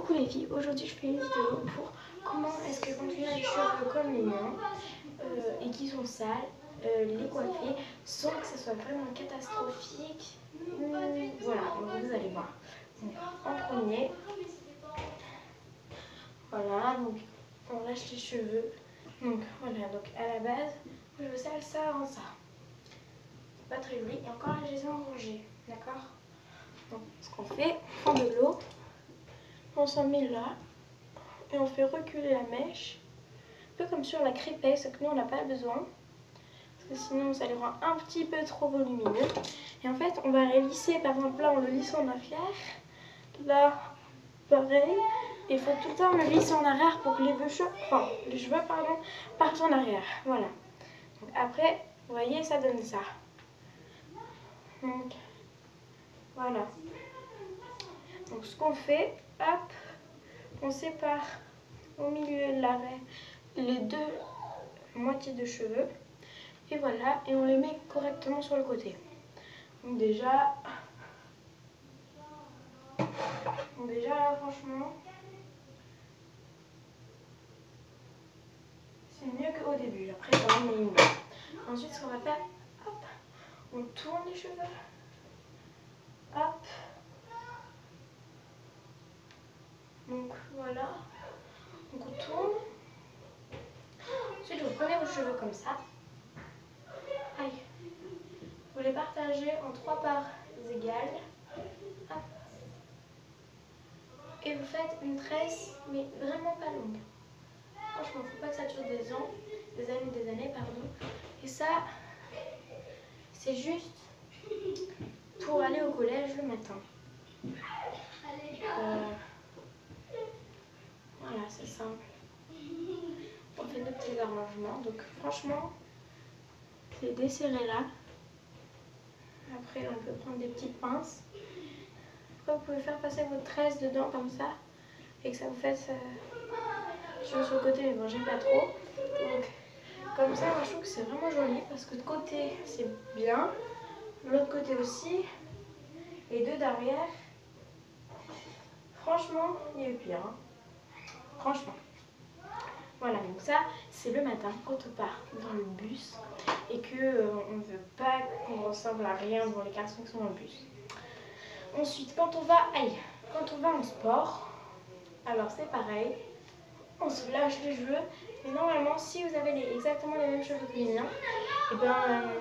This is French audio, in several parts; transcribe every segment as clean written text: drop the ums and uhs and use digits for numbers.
Coucou les filles, aujourd'hui je fais une vidéo pour comment est-ce que quand tu as les cheveux comme les miens et qui sont sales, les coiffer sans que ce soit vraiment catastrophique. Voilà, donc vous allez voir. Donc, en premier, voilà, donc on lâche les cheveux. Donc voilà, donc à la base, je veux sale, ça rend ça. Pas très joli, et encore là je les ai enrangés, d'accord? Donc ce qu'on fait, on prend de l'eau, on s'en met là. Et on fait reculer la mèche, un peu comme sur la crêpée, sauf que nous on n'a pas besoin, parce que sinon ça les rend un petit peu trop volumineux. Et en fait on va les lisser, par exemple là on le lisse en arrière, là pareil, et il faut tout le temps le lisser en arrière pour que les cheveux partent en arrière, voilà. Donc après, vous voyez, ça donne ça. Donc voilà. Donc ce qu'on fait, hop, on sépare au milieu de l'arrêt les deux moitiés de cheveux et voilà, et on les met correctement sur le côté. Donc déjà là franchement c'est mieux qu'au début, après quand même on met. Ensuite ce qu'on va faire, hop, on tourne les cheveux, hop, donc voilà, donc on tourne. Ensuite vous prenez vos cheveux comme ça, aïe, vous les partagez en 3 parts égales, hop, et vous faites une tresse mais vraiment pas longue. Franchement, faut pas que ça dure des années, pardon. Et ça, c'est juste pour aller au collège le matin. Voilà, c'est simple. On fait nos petits arrangements. Donc franchement, c'est desserré là. Après, on peut prendre des petites pinces. Après, vous pouvez faire passer votre tresse dedans comme ça. Et que ça vous fasse sur le côté, mais bon, j'aime pas trop. Donc, comme ça, moi, je trouve que c'est vraiment joli parce que de côté, c'est bien. De l'autre côté aussi. Et deux derrière. Franchement, il y a eu pire. Hein. Franchement. Voilà, donc ça, c'est le matin quand on part dans le bus et qu'on ne veut pas qu'on ressemble à rien dans les garçons qui sont dans le bus. Ensuite, quand on va en sport, alors c'est pareil. On se lâche les cheveux. Et normalement, si vous avez exactement les mêmes cheveux que les miens, et ben,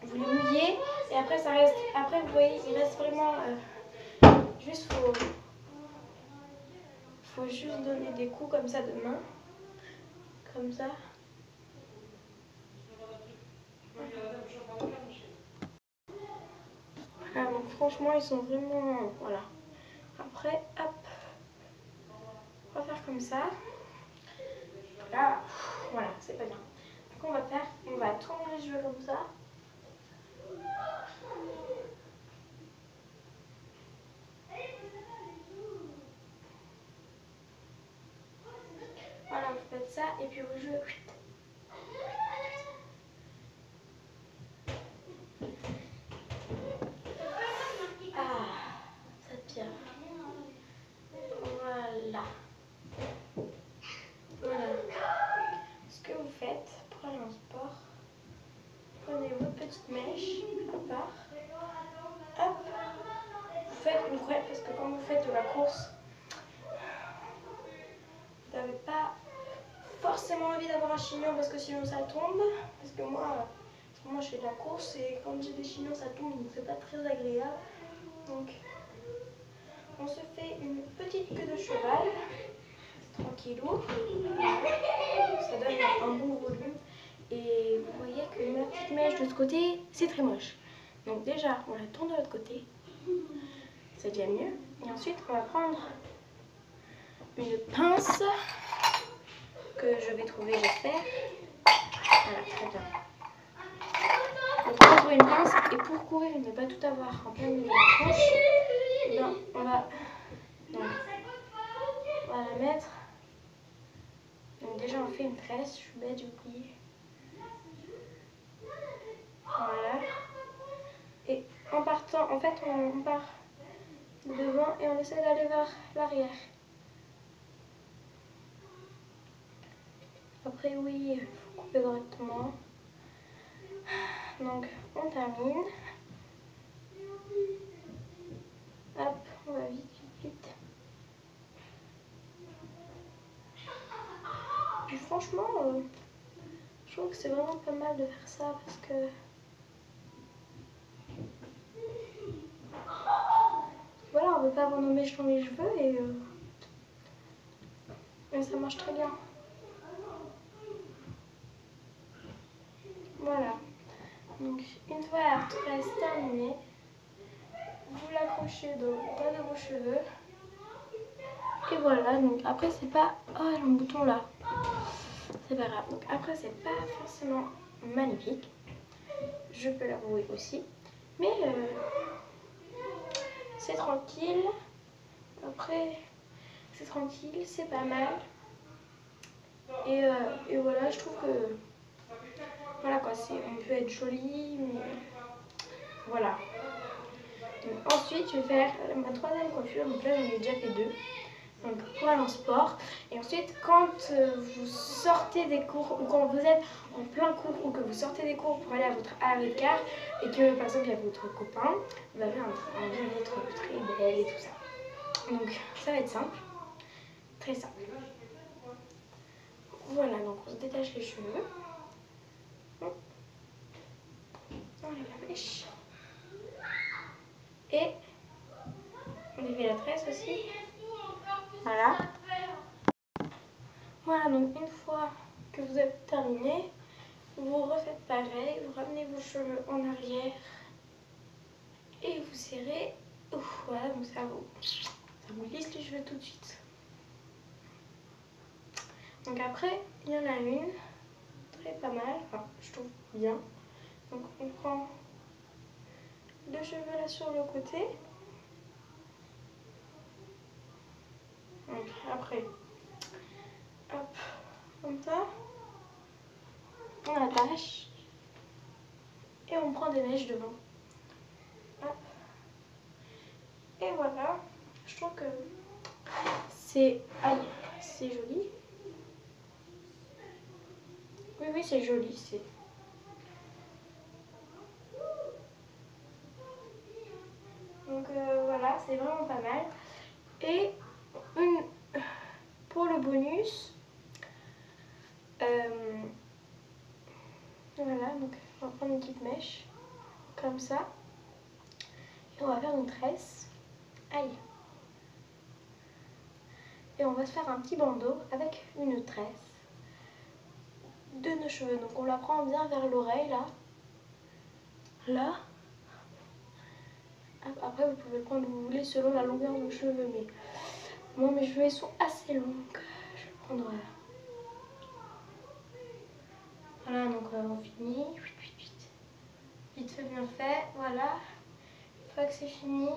vous les mouillez et après ça reste. Après, vous voyez, il reste vraiment. Juste faut juste donner des coups comme ça de main. Comme ça. Voilà, donc franchement, ils sont vraiment. Voilà. Après, hop. On va faire comme ça. Là, voilà, c'est pas bien. Donc on va tourner les cheveux comme ça. Voilà, vous faites ça et puis vos cheveux. Ah, ça tire. Voilà. Voilà. Ce que vous faites pour aller en sport, prenez votre petite mèche à part. Hop. Vous faites une couette parce que quand vous faites de la course, vous n'avez pas forcément envie d'avoir un chignon parce que sinon ça tombe. Parce que moi je fais de la course et quand j'ai des chignons ça tombe, donc c'est pas très agréable. Donc on se fait une petite queue de cheval, tranquillou. Ça donne un bon volume. Et vous voyez que ma petite mèche de ce côté, c'est très moche. Donc déjà, on la tourne de l'autre côté. C'est déjà mieux. Et ensuite, on va prendre une pince que je vais trouver, j'espère. Voilà, très bien. Donc on va trouver une pince et pour courir et ne pas tout avoir en plein milieu de la tranche, ben, on va la mettre. Donc déjà on fait une tresse, je suis bête, j'ai oublié. Voilà. Et en partant, en fait on part devant et on essaie d'aller vers l'arrière. Après oui, il faut couper correctement. Donc on termine. Hop, on va vite, vite, vite. Puis franchement, je trouve que c'est vraiment pas mal de faire ça parce que voilà, on veut pas avoir nos mèches dans les cheveux et ça marche très bien. Voilà. Donc une fois la tresse terminée, vous l'accrochez dans le bas de vos cheveux. Et voilà, donc après c'est pas... Oh, le bouton là. C'est pas grave. Donc après c'est pas forcément magnifique. Je peux l'avouer aussi. Mais c'est tranquille. Après c'est tranquille, c'est pas mal. Et voilà, je trouve que... Voilà quoi, on peut être joli, mais... Voilà. Donc, ensuite, je vais faire ma troisième coiffure. Donc là, j'en ai déjà fait deux. Donc pour aller en sport. Et ensuite, quand vous sortez des cours ou quand vous êtes en plein cours ou que vous sortez des cours pour aller à votre car et que par exemple il y a votre copain, vous avez envie d'être très belle et tout ça. Donc ça va être simple. Très simple. Voilà, donc on se détache les cheveux. On enlève la mèche. Et on défait la tresse aussi. Voilà. Voilà, donc une fois que vous avez terminé, vous refaites pareil, vous ramenez vos cheveux en arrière et vous serrez. Ouf, voilà, donc ça vous lisse les cheveux tout de suite. Donc après, il y en a une, très pas mal, enfin je trouve bien. Donc on prend deux cheveux là sur le côté. Donc après, hop, comme ça, on attache et on prend des mèches devant. Hop. Et voilà, je trouve que c'est joli. Oui, oui, c'est joli, c'est... Donc voilà, c'est vraiment pas mal. Et pour le bonus, voilà, donc on va prendre une petite mèche, comme ça. Et on va faire une tresse. Aïe. Et on va se faire un petit bandeau avec une tresse de nos cheveux. Donc on la prend bien vers l'oreille, là. Là. Après, vous pouvez le prendre où vous voulez selon la longueur de vos cheveux. Mais moi, mes cheveux sont assez longs. Donc je vais prendre... Voilà, donc on finit. Vite fait, bien fait. Voilà. Une fois que c'est fini,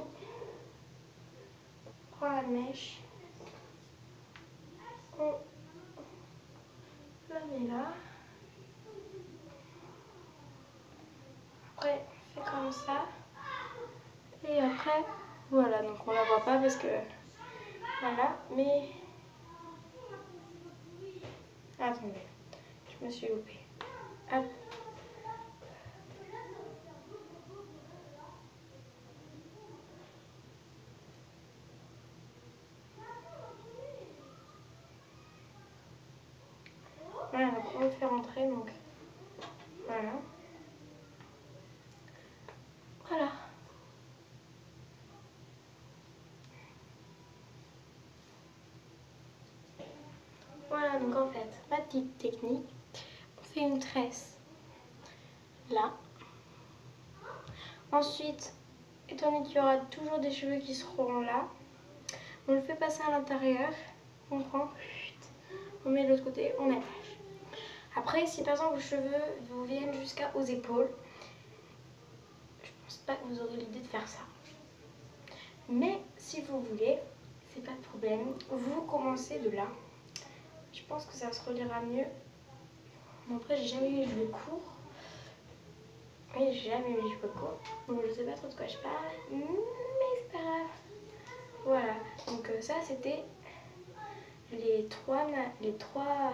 on prend la mèche. On la met là. Après, on fait comme ça. Et après, voilà, donc on la voit pas parce que... Voilà, mais... Attendez, je me suis loupée. Hop. Voilà, donc on le fait rentrer, donc... Voilà. Voilà. Voilà, donc en fait, ma petite technique, on fait une tresse là. Ensuite, étant donné qu'il y aura toujours des cheveux qui seront là, on le fait passer à l'intérieur, on prend, on met de l'autre côté, on attache. Après, si par exemple vos cheveux vous viennent jusqu'aux épaules, je pense pas que vous aurez l'idée de faire ça. Mais si vous voulez, c'est pas de problème, vous commencez de là. Je pense que ça se reliera mieux. Bon, après, j'ai jamais eu les cheveux courts. Oui, j'ai jamais eu les cheveux courts. Donc, je sais pas trop de quoi je parle. Mais c'est pas grave. Voilà. Donc, ça, c'était les trois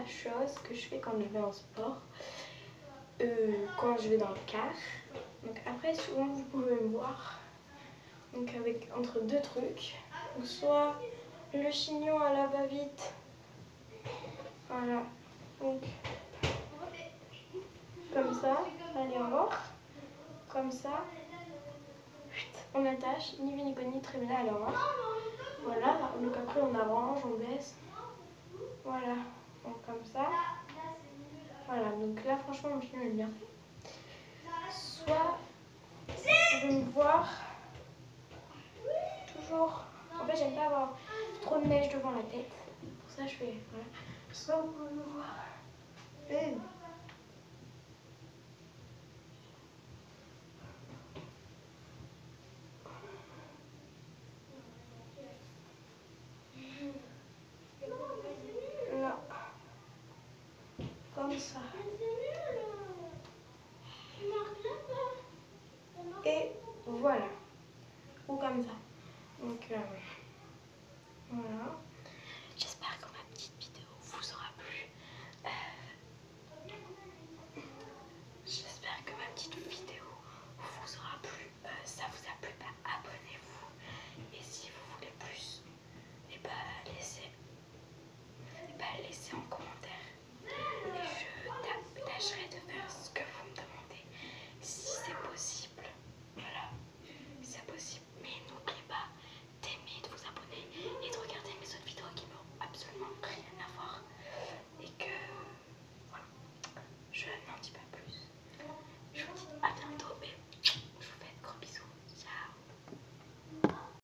choses que je fais quand je vais en sport, quand je vais dans le car. Donc après, souvent vous pouvez me voir donc avec entre deux trucs. Donc soit le chignon à la va-vite, voilà. Donc comme ça, allez au revoir. Comme ça, on attache, ni vu ni connu, très bien, allez au revoir. Voilà, donc après on arrange, on baisse. Voilà, donc comme ça. Voilà, donc là franchement mon chignon est bien fait. Soit vous pouvez me voir toujours. En fait, j'aime pas avoir trop de neige devant la tête. Pour ça, je fais. Voilà. Soit vous pouvez me voir. Là. Comme ça.